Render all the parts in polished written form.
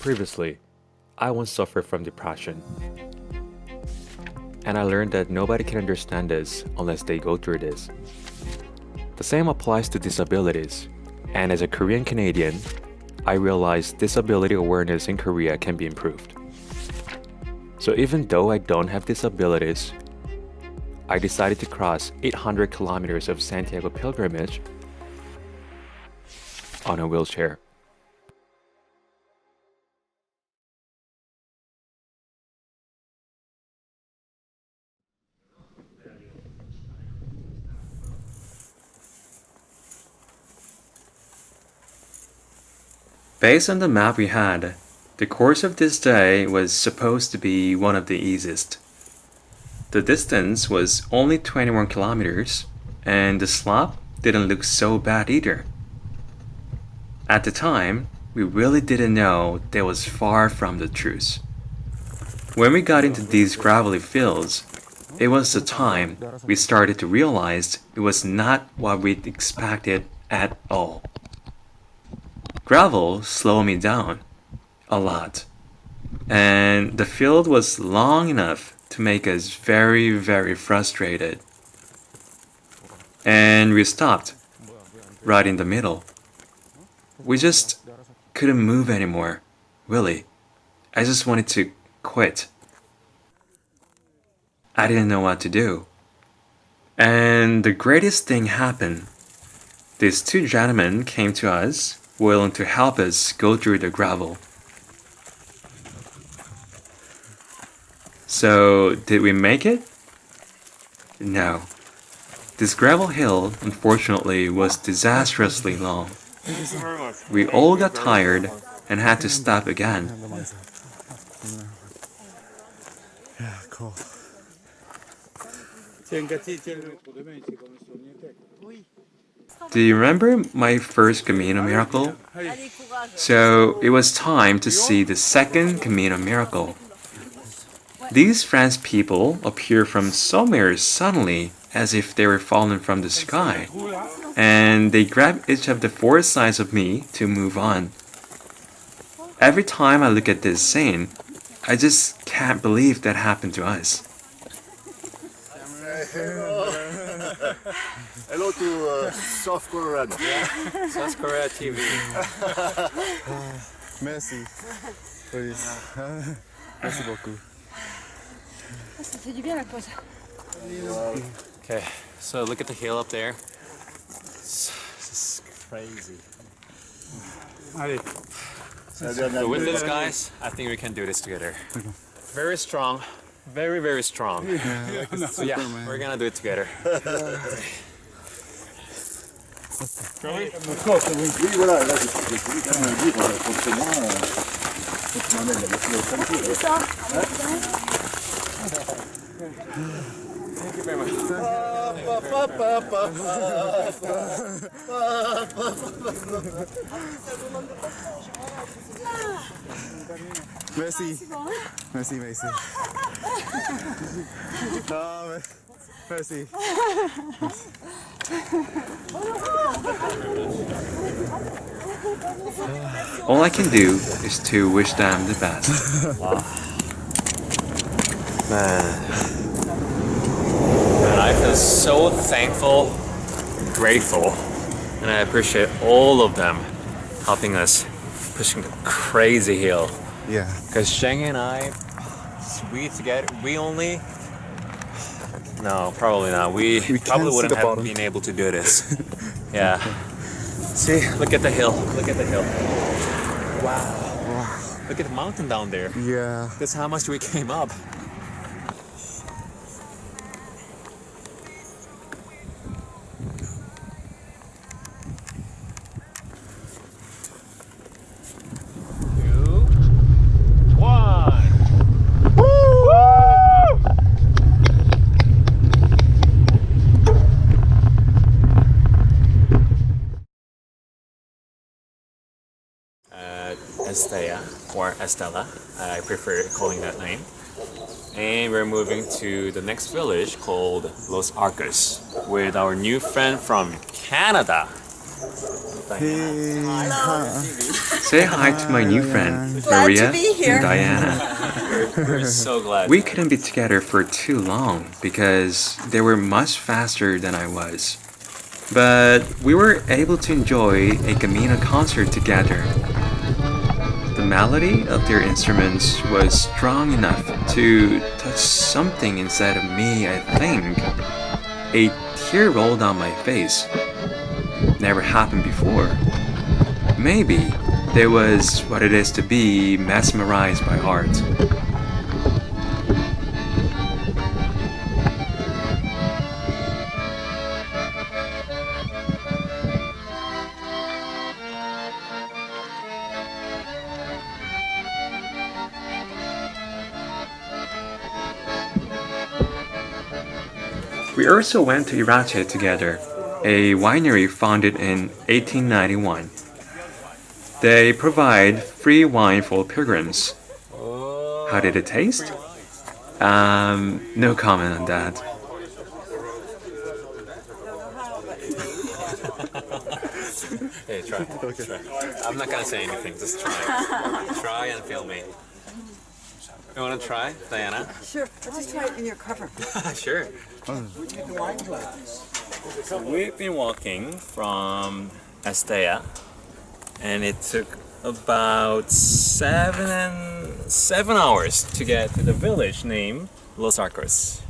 Previously, I once suffered from depression. And I learned that nobody can understand this unless they go through this. The same applies to disabilities. And as a Korean Canadian, I realized disability awareness in Korea can be improved. So even though I don't have disabilities, I decided to cross 800 kilometers of Santiago pilgrimage on a wheelchair. Based on the map we had, the course of this day was supposed to be one of the easiest. The distance was only 21 kilometers, and the slope didn't look so bad either. At the time, we really didn't know that was far from the truth. When we got into these gravelly fields, it was the time we started to realize it was not what we'd expected at all. Gravel slowed me down a lot, and the field was long enough to make us very, very frustrated. And we stopped right in the middle. We just couldn't move anymore, really. I just wanted to quit. I didn't know what to do. And the greatest thing happened. These two gentlemen came to us, willing to help us go through the gravel. So, did we make it? No. This gravel hill, unfortunately, was disastrously long. We all got tired and had to stop again. Yeah, cool. Do you remember my first Camino miracle? So it was time to see the second Camino miracle. These French people appear from somewhere suddenly as if they were fallen from the sky, and they grab each of the four sides of me to move on. Every time I look at this scene, I just can't believe that happened to us. Hello to South Korea. South Korea TV. Merci. Please. Merci beaucoup. Ça fait du bien la pause. Okay, so look at the hill up there. This is crazy. So with this, guys, I think we can do this together. Very strong, very, very strong. So yeah, we're gonna do it together. Oui, voilà, là, je suis quand même dire, contre moi, tu m'emmènes la voiture au chantier. Thank you very much. Merci. Merci, merci. Non, merci. All I can do is to wish them the best. Man, I feel so thankful, grateful, and I appreciate all of them helping us pushing the crazy hill. Yeah. Because Sheng and I, we only. No, probably not. We can't probably see wouldn't the have bottom. been able to do this. Yeah. See, look at the hill. Look at the hill. Wow. Look at the mountain down there. Yeah. That's how much we came up. Estella or Estella, I prefer calling that name. And we're moving to the next village called Los Arcos with our new friend from Canada. Hey, Say hi to my new friend, Glad Maria to be here. and Diana. We're so glad. We couldn't be together for too long because they were much faster than I was. But we were able to enjoy a Camino concert together. The melody of their instruments was strong enough to touch something inside of me, I think. A tear rolled down my face. Never happened before. Maybe that was what it is to be mesmerized by art. We also went to Irache together, a winery founded in 1891. They provide free wine for pilgrims. How did it taste? No comment on that. Hey, try. Try. I'm not gonna say anything. Just try. Try and film me. You wanna try, Diana? Sure, let's just try it in your cover. Sure. So we've been walking from Estella, and it took about 7 hours to get to the village named Los Arcos.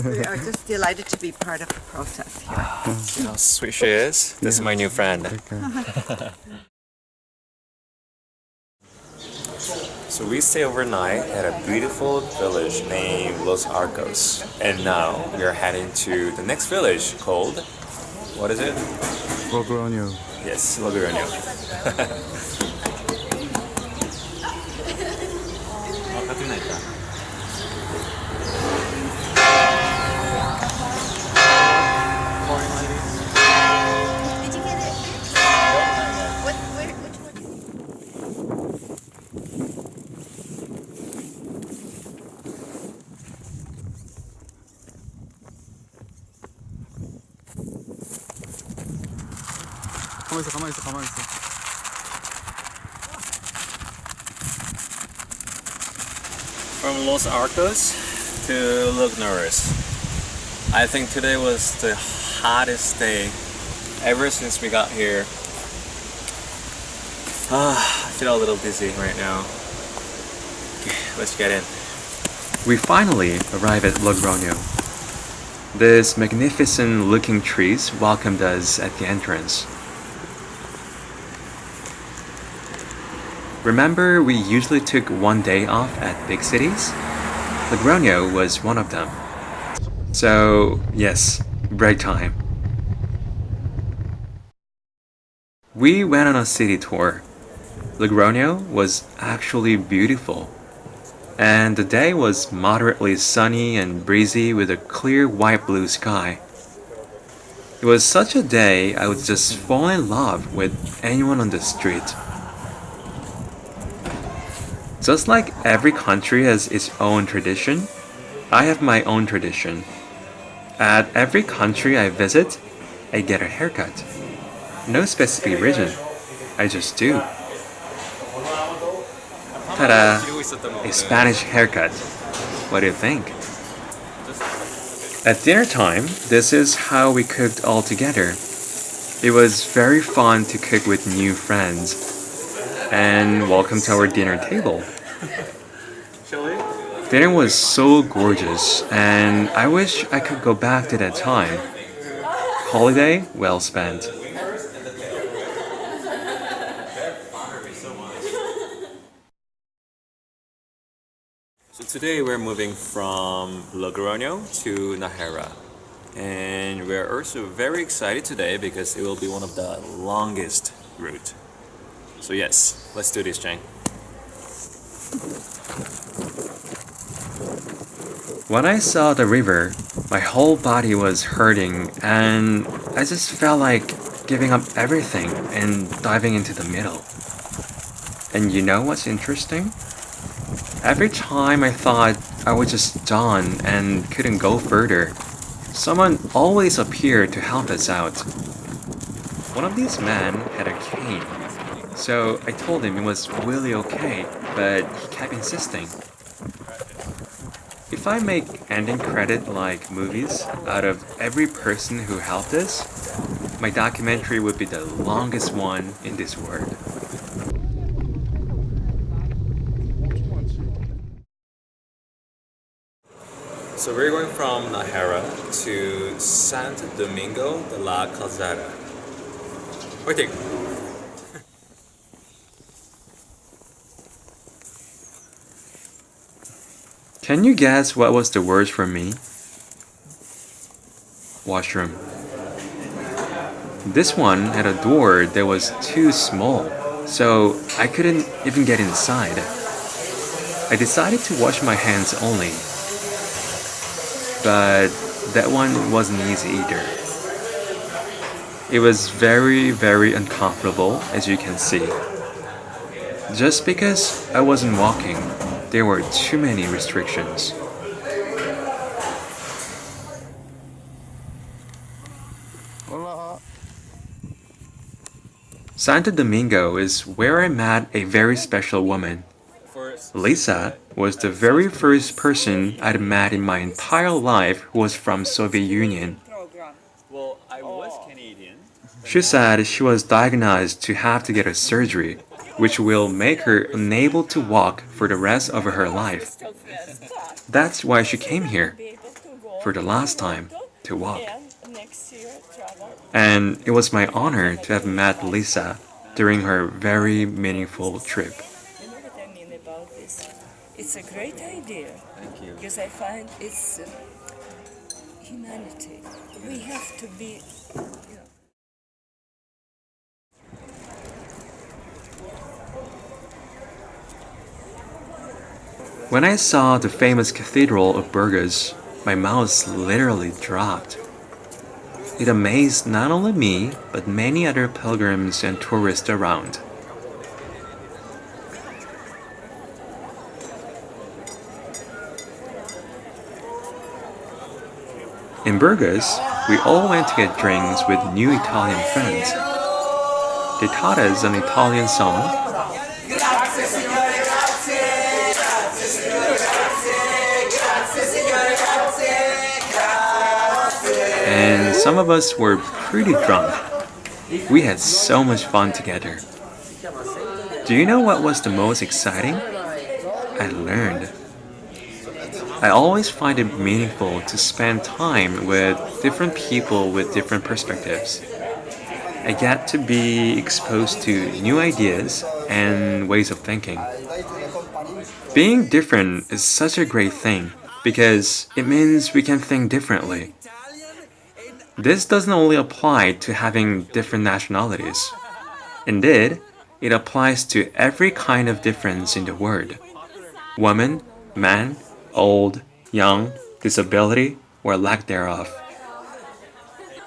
We are just delighted to be part of the process here. See how sweet she is? This is my new friend. So we stay overnight at a beautiful village named Los Arcos. And now we are heading to the next village called, what is it? Logroño. Yes, Logroño. Did you get it? Which one? 가만히 있어. From Los Arcos to Lugnares. I think today was the hottest day ever since we got here. I feel a little dizzy right now. Okay, let's get in. We finally arrived at Logroño. These magnificent looking trees welcomed us at the entrance. Remember, we usually took one day off at big cities? Logroño was one of them. So, yes, break time. We went on a city tour. Logroño was actually beautiful. And the day was moderately sunny and breezy with a clear white blue sky. It was such a day I would just fall in love with anyone on the street. Just like every country has its own tradition, I have my own tradition. At every country I visit, I get a haircut. No specific reason, I just do. Ta-da! A Spanish haircut. What do you think? At dinner time, this is how we cooked all together. It was very fun to cook with new friends. And welcome to our dinner table. Dinner was so gorgeous, and I wish I could go back to that time. Holiday well spent. So today we're moving from Logroño to Najera. And we're also very excited today because it will be one of the longest route. So yes, let's do this, Chang. When I saw the river, my whole body was hurting, and I just felt like giving up everything and diving into the middle. And you know what's interesting? Every time I thought I was just done and couldn't go further, someone always appeared to help us out. One of these men had a cane, so I told him it was really okay, but he kept insisting. If I make ending credit like movies out of every person who helped us, my documentary would be the longest one in this world. So we're going from Nahera to Santo Domingo de la Calzada. Waiting. Can you guess what was the word for me? Washroom. This one had a door that was too small, so I couldn't even get inside. I decided to wash my hands only, but that one wasn't easy either. It was very, very uncomfortable, as you can see. Just because I wasn't walking, there were too many restrictions. Hola. Santo Domingo is where I met a very special woman. Lisa was the very first person I'd met in my entire life who was from Soviet Union. Well, I was Canadian. She said she was diagnosed to have to get a surgery, which will make her unable to walk for the rest of her life. That's why she came here, for the last time, to walk. And it was my honor to have met Lisa during her very meaningful trip. You know what I mean about this? It's a great idea. Thank you. Because I find it's humanity. We have to be. When I saw the famous Cathedral of Burgos, my mouth literally dropped. It amazed not only me, but many other pilgrims and tourists around. In Burgos, we all went to get drinks with new Italian friends. They taught us an Italian song, and some of us were pretty drunk. We had so much fun together. Do you know what was the most exciting? I learned. I always find it meaningful to spend time with different people with different perspectives. I get to be exposed to new ideas and ways of thinking. Being different is such a great thing because it means we can think differently. This doesn't only apply to having different nationalities. Indeed, it applies to every kind of difference in the world. Woman, man, old, young, disability, or lack thereof.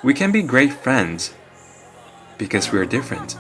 We can be great friends because we are different.